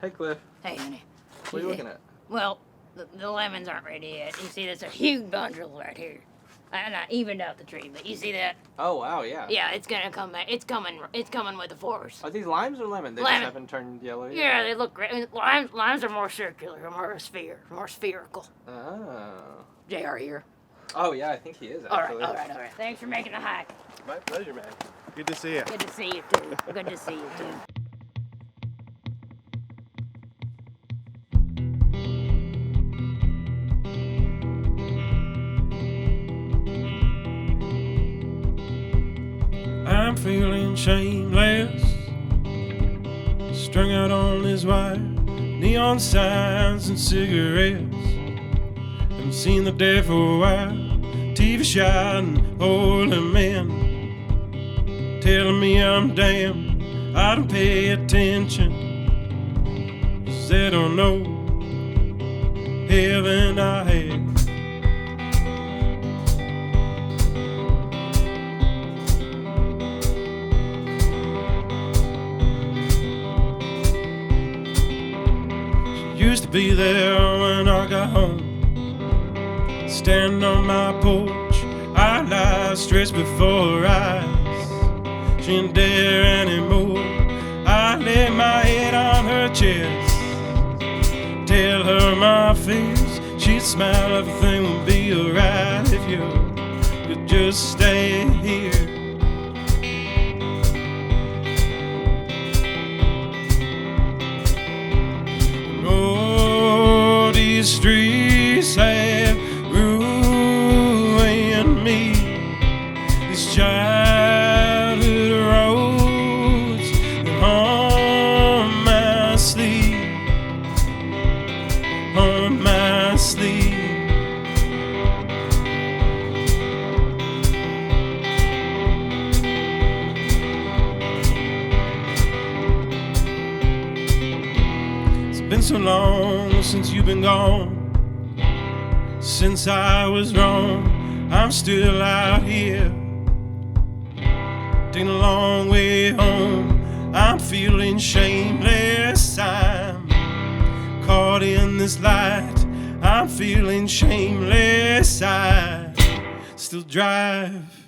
Hey, Cliff. Hey, honey. What are you looking at? Well, the lemons aren't ready yet. You see, there's a huge bundle right here. And I evened out the tree, but you see that? Oh, wow, yeah. Yeah, it's gonna come back. It's coming with the force. Are these limes or lemon? They just haven't turned yellow yet? Yeah, they look great. Limes are more circular, more spherical. Oh. J.R. here. Oh, yeah, I think he is, actually. All right. Thanks for making the hike. My pleasure, man. Good to see you. Good to see you, too. Good to see you, too. I'm feeling shameless, strung out on this wire, neon signs and cigarettes. Haven't seen the day for a while, TV shot and older men telling me I'm damn, I don't pay attention, 'cause they don't know heaven I had. Used to be there when I got home, stand on my porch, I lie stretched before her eyes. She ain't there anymore. I lay my head on her chest, tell her my fears. She'd smile, everything would be alright if you could just stay here. These streets have ruined me. These childhood roads that haunt my sleep, haunt my sleep. It's been so long since you've been gone, since I was wrong. I'm still out here, taking a long way home. I'm feeling shameless, I'm caught in this light. I'm feeling shameless, I still drive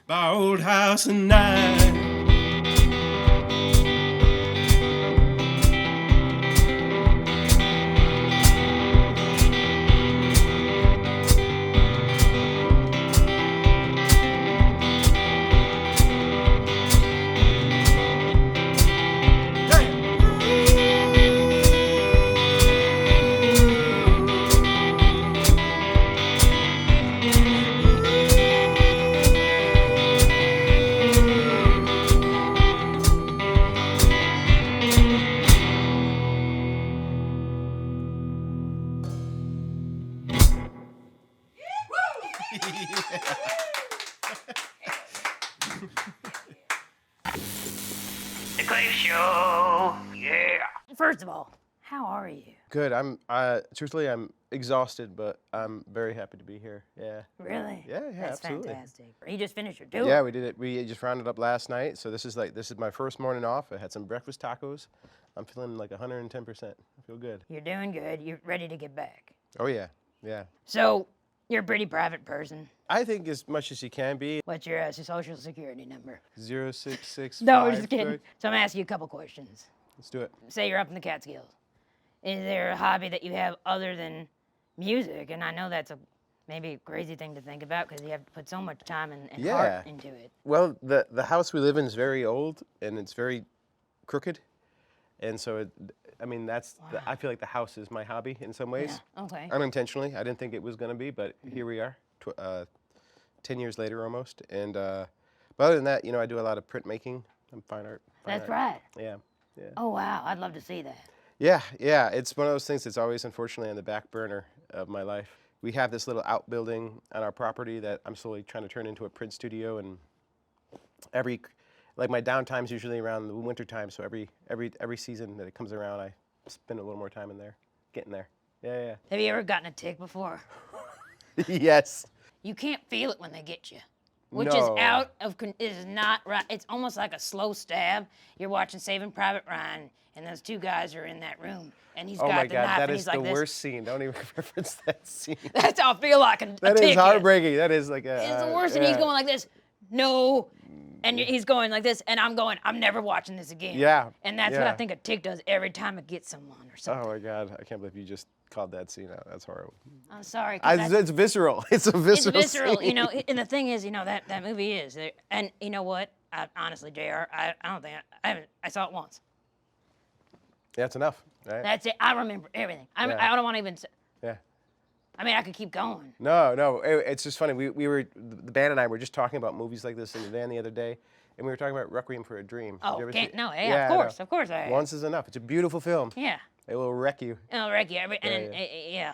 by old house at night. The Cliff Show. Yeah. First of all, how are you? Good. Truthfully, I'm exhausted, but I'm very happy to be here. Yeah. Really? Yeah, That's absolutely. fantastic. You just finished your tour. Yeah, we did it. We just rounded up last night, so this is my first morning off. I had some breakfast tacos. I'm feeling like 110%. I feel good. You're doing good. You're ready to get back. Oh yeah, yeah. So, you're a pretty private person. I think as much as you can be. What's your social security number? 0665. No, I'm just kidding. So I'm gonna ask you a couple questions. Let's do it. Say you're up in the Catskills. Is there a hobby that you have other than music? And I know that's maybe a crazy thing to think about because you have to put so much time and heart into it. Well, the house we live in is very old and it's very crooked, and so I feel like the house is my hobby in some ways. Yeah. Okay. Unintentionally, I didn't think it was going to be, but here we are, 10 years later almost. And but other than that, I do a lot of printmaking and fine art. That's right. Yeah. Oh wow, I'd love to see that. Yeah. It's one of those things that's always, unfortunately, on the back burner of my life. We have this little outbuilding on our property that I'm slowly trying to turn into a print studio, and my downtime's usually around the winter time, so every season that it comes around, I spend a little more time in there, getting there. Yeah. Have you ever gotten a tick before? Yes. You can't feel it when they get you. which is No. out of is not right. It's almost like a slow stab. You're watching Saving Private Ryan, and those two guys are in that room, and he's Oh got my the God, knife, that and is he's like the this. worst scene. Don't even reference that scene. That's how I feel like a That tick is heartbreaking. That is like a. It's the worst, and he's going like this. No. And he's going like this, and I'm going, I'm never watching this again. Yeah. And that's what I yeah. think a tick does every time it gets someone or something. Oh my God, I can't believe you just called that scene out. That's horrible. I'm sorry. 'Cause It's visceral. It's a visceral. it's visceral, scene. and the thing is, that movie is, and you know what? Honestly, JR, I don't think, I saw it once. Yeah, it's enough, right? That's it. I remember everything. I don't want to even, Yeah. I mean, I could keep going. No, it's just funny. We were, the band and I were just talking about movies like this in the van the other day, and we were talking about Requiem for a Dream. Did Oh, you ever can't, see- no, yeah, Yeah, I of course I have. Once is enough. It's a beautiful film. Yeah. It will wreck you. Oh, Requiem, yeah.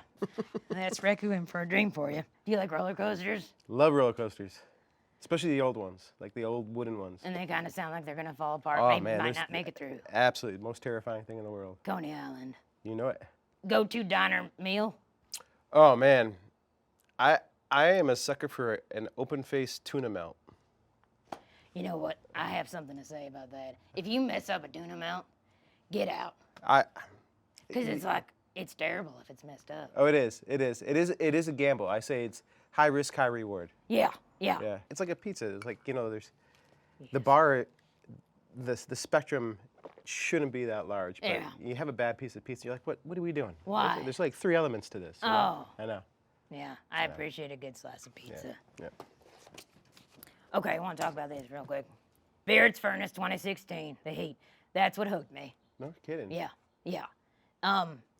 That's Requiem for a Dream for you. Do you like roller coasters? Love roller coasters, especially the old ones, like the old wooden ones. And they kind of sound like they're going to fall apart. Oh, Maybe man, might there's- not make it through. Absolutely, the most terrifying thing in the world. Coney Island. You know it. Go-to diner meal? Oh man, I am a sucker for an open-faced tuna melt. You know what? I have something to say about that. If you mess up a tuna melt, get out. Because it's like, it's terrible if it's messed up. Oh, it is a gamble. I say it's high risk, high reward. Yeah. Yeah, it's like a pizza. It's like, there's the bar, the spectrum shouldn't be that large. But Yeah. you have a bad piece of pizza, you're like, what are we doing? Why? There's like 3 elements to this. you know? Oh. I know. Yeah, I appreciate a good slice of pizza. Yeah. Okay, I want to talk about this real quick. Beard's Furnace 2016, The Heat. That's what hooked me. No kidding. Yeah.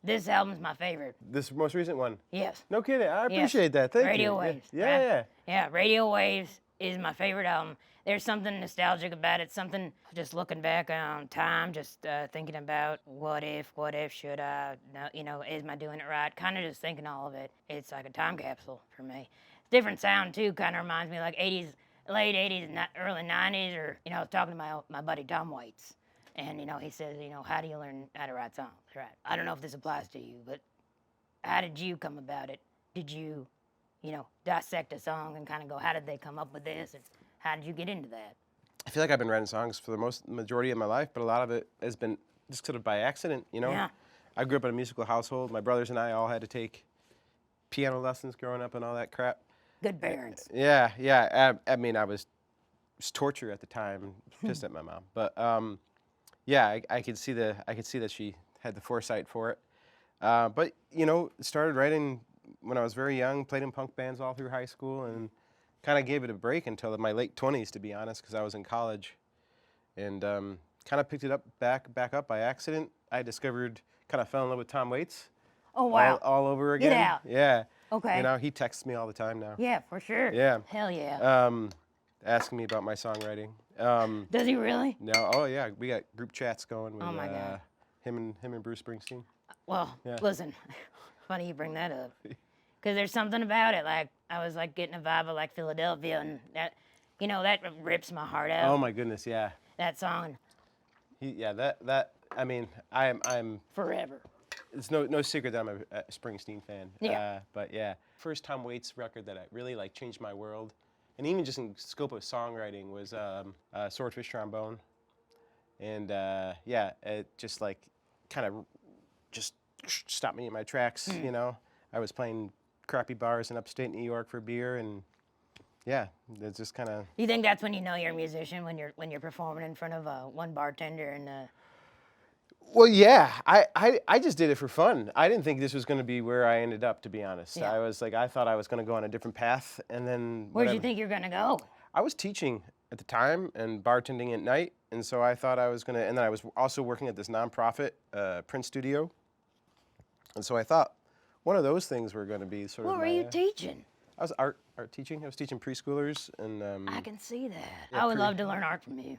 This album's my favorite. This most recent one. Yes. No kidding. I Yes. appreciate that. Thank Radio you. Waves. Yeah. Yeah, Radio Waves is my favorite album. There's something nostalgic about it, something just looking back on time, just thinking about what if, should I, am I doing it right? Kind of just thinking all of it. It's like a time capsule for me. Different sound too, kind of reminds me like 80s, late 80s, early 90s, or, I was talking to my buddy Tom Waits. And, he says, how do you learn how to write songs? Right. I don't know if this applies to you, but how did you come about it? Did you, dissect a song and kind of go, how did they come up with this? And how did you get into that? I feel like I've been writing songs for the majority of my life, but a lot of it has been just sort of by accident, Yeah. I grew up in a musical household. My brothers and I all had to take piano lessons growing up and all that crap. Good parents. Yeah. I mean, it was torture at the time, pissed at my mom. But yeah, I could see that she had the foresight for it. But started writing when I was very young. Played in punk bands all through high school, and kind of gave it a break until my late 20s, to be honest, because I was in college, and kind of picked it up back up by accident. I kind of fell in love with Tom Waits. Oh, wow. All over again. Get out. Yeah. Okay. He texts me all the time now. Yeah, for sure. Yeah. Hell yeah. Asking me about my songwriting. Does he really? No. Oh yeah, we got group chats going with Oh, my God. him and Bruce Springsteen. Well, Yeah. listen, funny you bring that up. Because there's something about it. Like, I was like getting a vibe of like Philadelphia, and that, that rips my heart out. Oh my goodness, yeah. That song, I mean, I'm. forever. It's no secret that I'm a Springsteen fan. Yeah. But yeah, first Tom Waits record that really changed my world, and even just in scope of songwriting, was Swordfish Trombone, and it just kind of just stopped me in my tracks. I was playing crappy bars in upstate New York for beer, and yeah, it's just kind of. You think that's when you know you're a musician, when you're performing in front of one bartender and. Well, yeah, I just did it for fun. I didn't think this was going to be where I ended up, to be honest. Yeah. I thought I was going to go on a different path, and then. Where did you think you're gonna go? I was teaching at the time and bartending at night, and so I thought I was going to, and then I was also working at this nonprofit print studio, and so I thought one of those things were going to be sort of. What were you teaching? I was art teaching. I was teaching preschoolers, and. I can see that. yeah, I would love to learn art from you.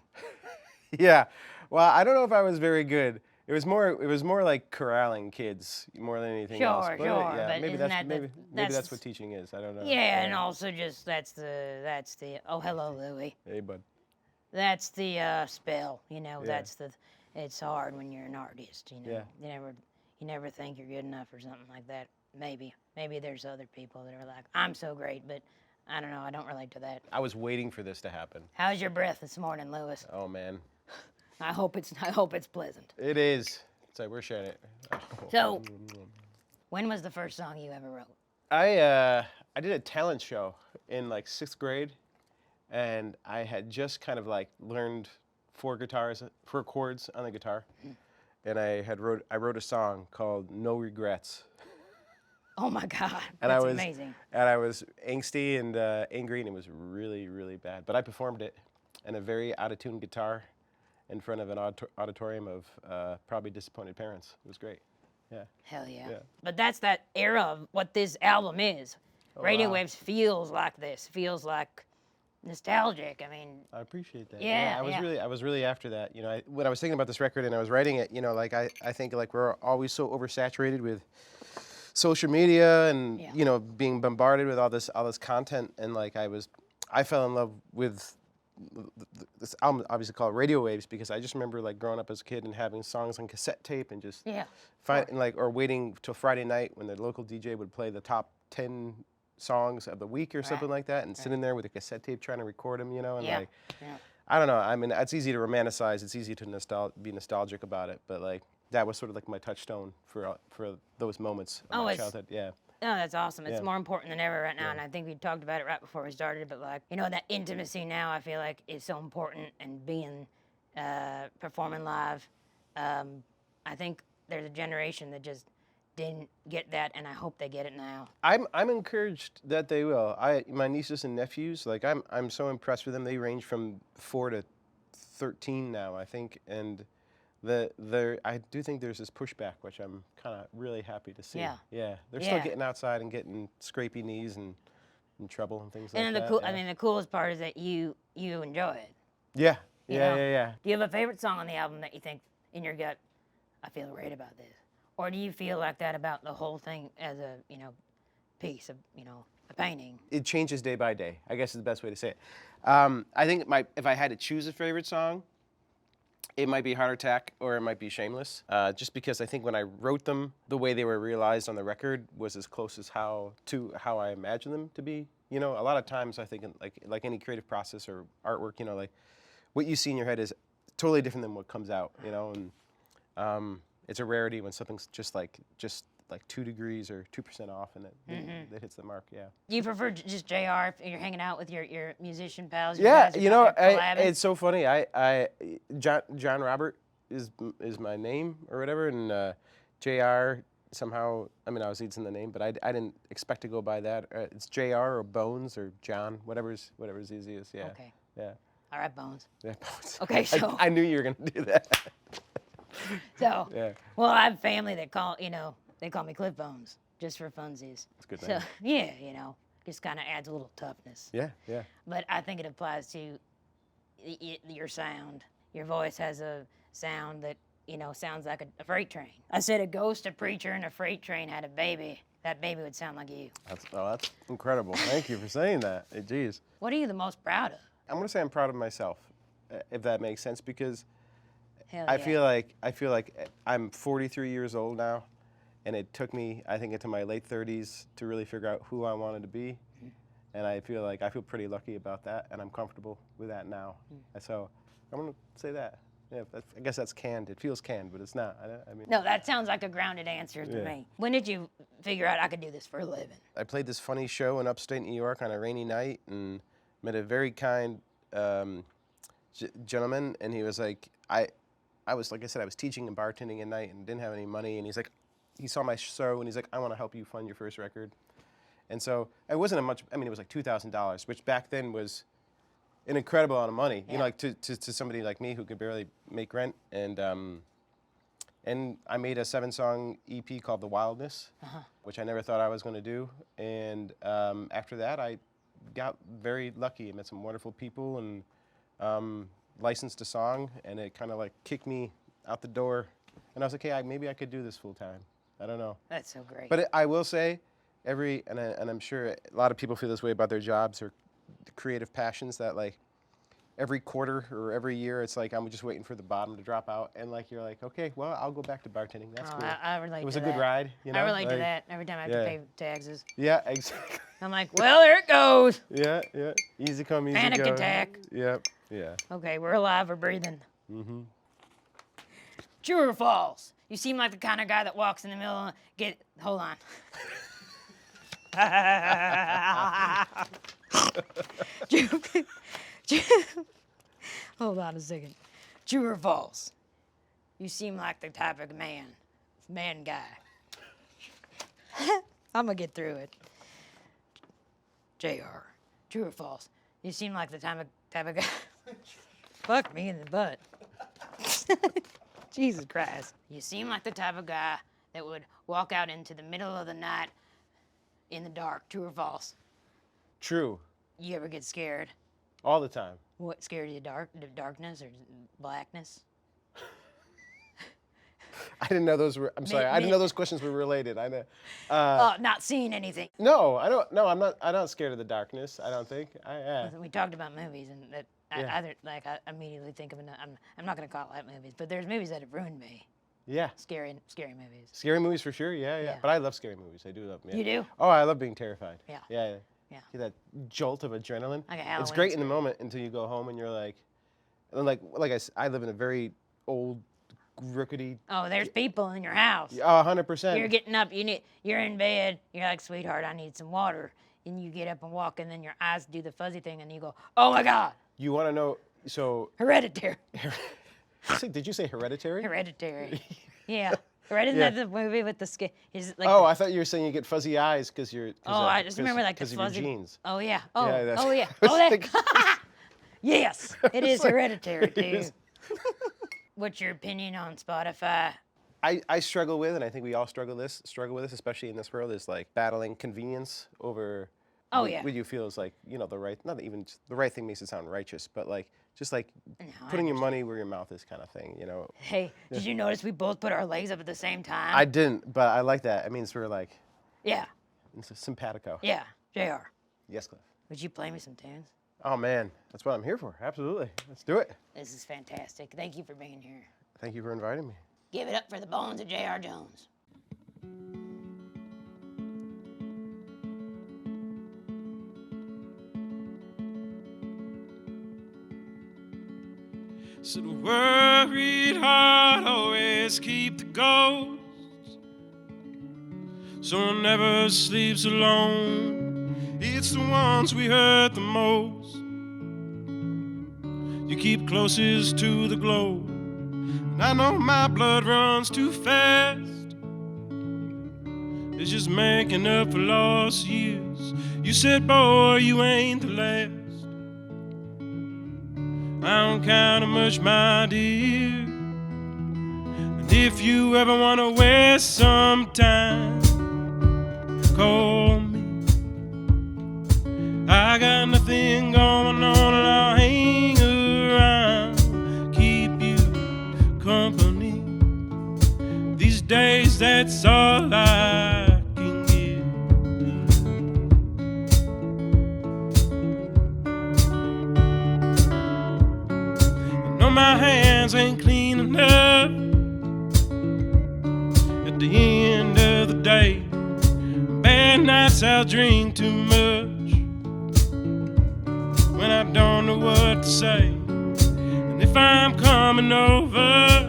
Yeah, well, I don't know if I was very good. It was more like corralling kids more than anything else. Sure, Yeah, but maybe isn't maybe that's that's what teaching is. I don't know. Yeah, and also just that's the oh, hello, Louie. Hey, bud. That's the spell, Yeah. That's it's hard when you're an artist, Yeah. You never think you're good enough or something like that. Maybe there's other people that are like, I'm so great, but I don't know. I don't relate to that. I was waiting for this to happen. How's your breath this morning, Lewis? Oh man, I hope it's pleasant. it is. It's like we're sharing it. So, when was the first song you ever wrote? I did a talent show in like 6th grade, and I had just kind of like learned 4 chords on the guitar, and I wrote a song called "No Regrets." Oh my God, And that's amazing. And I was angsty and angry, and it was really, really bad. But I performed it in a very out-of-tune guitar in front of an auditorium of probably disappointed parents. It was great. Yeah. Hell yeah. Yeah. But that's that era of what this album is. Radio wow. Waves feels like this. Feels like nostalgic. I mean, I appreciate that. Yeah, I was really after that. You know, when I was thinking about this record and I was writing it, you know, like I think like we're always so oversaturated with social media and you know, being bombarded with all this content, and like I fell in love with this album, obviously called Radio Waves, because I just remember like growing up as a kid and having songs on cassette tape and just or waiting till Friday night when the local DJ would play the top 10 songs of the week or something like that, and sitting there with a cassette tape trying to record them, you know, and like I don't know. I mean, it's easy to romanticize. It's easy to be nostalgic about it, but like that was sort of like my touchstone for those moments of my childhood. Yeah. No, that's awesome. It's more important than ever right now, and I think we talked about it right before we started, but like, you know, that intimacy now I feel like is so important, and being, performing live. I think there's a generation that just didn't get that, and I hope they get it now. I'm encouraged that they will. My nieces and nephews, like I'm so impressed with them. They range from 4 to 13 now, I think, and I do think there's this pushback, which I'm kind of really happy to see. Yeah. They're still getting outside and getting scrapey knees and in trouble and things like that. And I mean, the coolest part is that you enjoy it. Yeah. You know? Yeah. Do you have a favorite song on the album that you think in your gut, I feel great about this? Or do you feel like that about the whole thing as a, you know, piece of, you know, a painting? It changes day by day, I guess is the best way to say it. I think if I had to choose a favorite song, it might be Heart Attack or it might be Shameless, just because I think when I wrote them, the way they were realized on the record was as close as how I imagined them to be. You know, a lot of times I think like any creative process or artwork, you know, like what you see in your head is totally different than what comes out, you know, and it's a rarity when something's just like 2 degrees or 2% off and it hits the mark. Yeah. Do you prefer just JR if you're hanging out with your musician pals? Yeah, you know, it's so funny. John Robert is my name or whatever, and JR somehow. I mean, I was using the name, but I didn't expect to go by that. It's JR or Bones or John, whatever's easiest. Yeah. Okay. Yeah. All right, Bones. Yeah, Bones. Okay, so I knew you were gonna do that. So yeah. Well, I have family that call me Cliff Bones just for funsies. That's a good So name. yeah, you know, just kind of adds a little toughness. Yeah. But I think it applies to your sound. Your voice has a sound that, you know, sounds like a freight train. I said a ghost, a preacher, and a freight train had a baby. That baby would sound like you. That's incredible. Thank you for saying that. Hey, geez. What are you the most proud of? I'm gonna say I'm proud of myself, if that makes sense, because Hell I yeah. feel like I'm 43 years old now, and it took me, I think, into my late 30s to really figure out who I wanted to be, and I feel pretty lucky about that, and I'm comfortable with that now. And so I'm gonna say that. Yeah, I guess that's canned. It feels canned, but it's not. I mean. No, that sounds like a grounded answer to me. When did you figure out I could do this for a living? I played this funny show in upstate New York on a rainy night, and met a very kind gentleman, and he was like, I was, like I said, I was teaching and bartending at night and didn't have any money, and he's like, he saw my show, and he's like, I want to help you fund your first record. And so it wasn't it was like $2,000, which back then was an incredible amount of money, you know, like to somebody like me who could barely make rent. And I made a 7-song EP called The Wildness, which I never thought I was going to do. And after that, I got very lucky. I met some wonderful people and licensed a song, and it kind of like kicked me out the door. And I was like, hey, maybe I could do this full time. I don't know. That's so great. But I will say, and I'm sure a lot of people feel this way about their jobs or creative passions, that like every quarter or every year, it's like I'm just waiting for the bottom to drop out, and like you're like, okay, well, I'll go back to bartending. That's cool. I relate to that. It was a good ride, you know. I relate to like, that every time I have to pay taxes. Yeah, exactly. I'm like, well, there it goes. Yeah. Easy come, easy Panic go. attack. Yep. Yeah. Okay, we're alive, we're breathing. Mm-hmm. True or false? You seem like the kind of guy that walks in the middle and hold on. Hold on a second. True or false? You seem like the type of man guy. I'm gonna get through it. JR, true or false? You seem like the type of guy. Fuck me in the butt. Jesus Christ. You seem like the type of guy that would walk out into the middle of the night in the dark. True or false? True. You ever get scared? All the time. What scared you? Darkness or blackness? I didn't know those were. I'm sorry. I didn't know those questions were related. I know. Not seeing anything. No, I don't. No, I'm not. I'm not scared of the darkness. I don't think. We talked about movies, and that I immediately think of I'm not gonna call it movies, but there's movies that have ruined me. Yeah. Scary movies. Scary movies for sure. Yeah. But I love scary movies. I do love them. Yeah. You do? Oh, I love being terrified. Yeah. Yeah. Get that jolt of adrenaline. Like a It's Halloween great in the moment until you go home and you're like I live in a very old, rickety. Oh, there's people in your house. 100%. You're getting up. You're in bed. You're like, sweetheart, I need some water. And you get up and walk, and then your eyes do the fuzzy thing, and you go, oh my God. You want to know? So. Hereditary. Did you say hereditary? Hereditary. Yeah. Isn't that the movie with the skin? I thought you were saying you get fuzzy eyes because you're. I just remember like the fuzzy. Because of your genes. Oh yeah. Yeah, Yes, it is hereditary, dude. What's your opinion on Spotify? I struggle with, and I think we all struggle with this, especially in this world, is like battling convenience over. Oh yeah. What you feel is like the right, not even the right thing makes it sound righteous, but like just like putting your money where your mouth is, kind of thing, Hey, did you notice we both put our legs up at the same time? I didn't, but I like that. It means we're like. Yeah. It's simpatico. Yeah, JR. Yes, Cliff. Would you play me some tunes? Oh man, that's what I'm here for. Absolutely, let's do it. This is fantastic. Thank you for being here. Thank you for inviting me. Give it up for the Bones of J.R. Jones. So the worried heart always keep the ghosts, so one never sleeps alone. It's the ones we hurt the most you keep closest to the glow. And I know my blood runs too fast. It's just making up for lost years. You said, boy, you ain't the last. I don't count on much, my dear. And if you ever want to waste some time, call me. I got nothing going on, and I'll hang around, keep you company. These days, that's all I can give. I know my hands ain't clean enough at the end of the day. Bad nights, I'll drink too much when I don't know what to say. And if I'm coming over,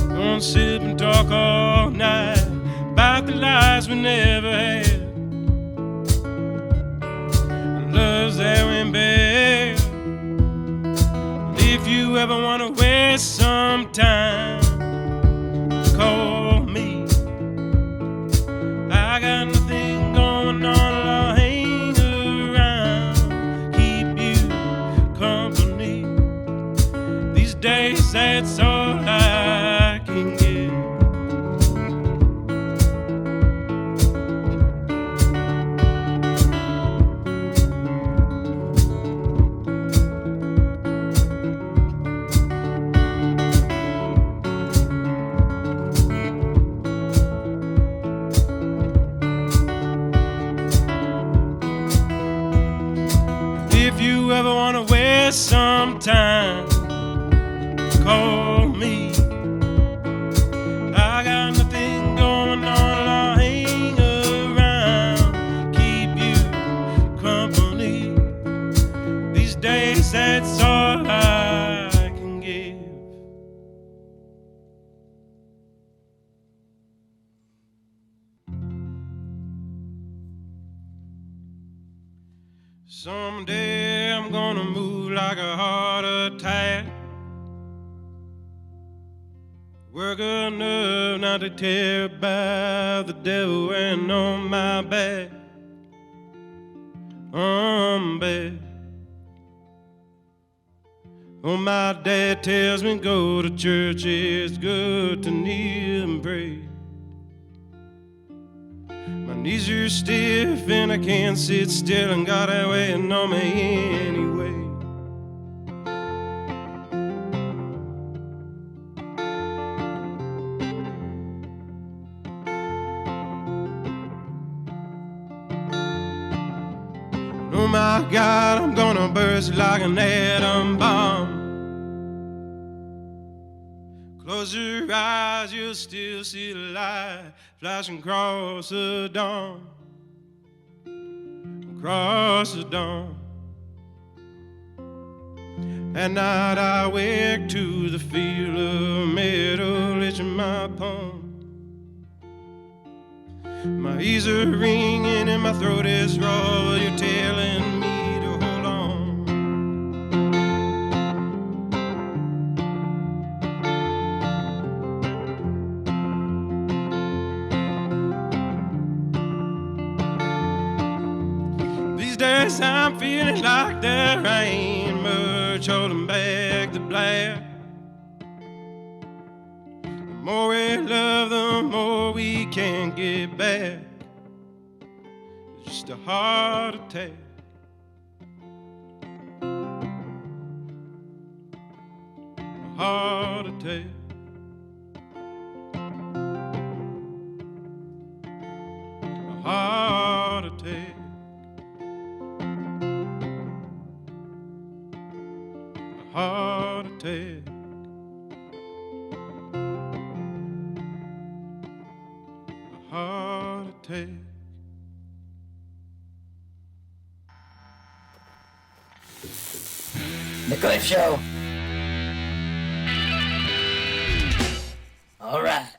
gonna sit and talk all night about the lies we never had, and loves that went bad. And if you ever wanna waste some time, call me. I got nothing going on, I'll hang around, keep you company. These days, that's all I can give. just sometime call me. I got nothing going on, I'll hang around, keep you company. These days, that's all I can give. Someday I'm gonna move like a heart attack. Work enough not to care about the devil wearing on my back. I'm bad. Oh, my dad tells me go to church, it's good to kneel and pray. My knees are stiff and I can't sit still, and God ain't waiting on me anyway. Oh my God, I'm gonna burst like an atom bomb. Close your eyes, you'll still see the light flashing across the dawn. Across the dawn. At night I wake to the feel of metal itching my palm. My ears are ringing and my throat is raw. You're telling me to hold on. These days I'm feeling like there ain't much holding back the blast. The more we love, the more we can get back. It's just a heart attack. A heart attack. A heart attack. A heart attack. Heart attack. The Cliff Show. All right.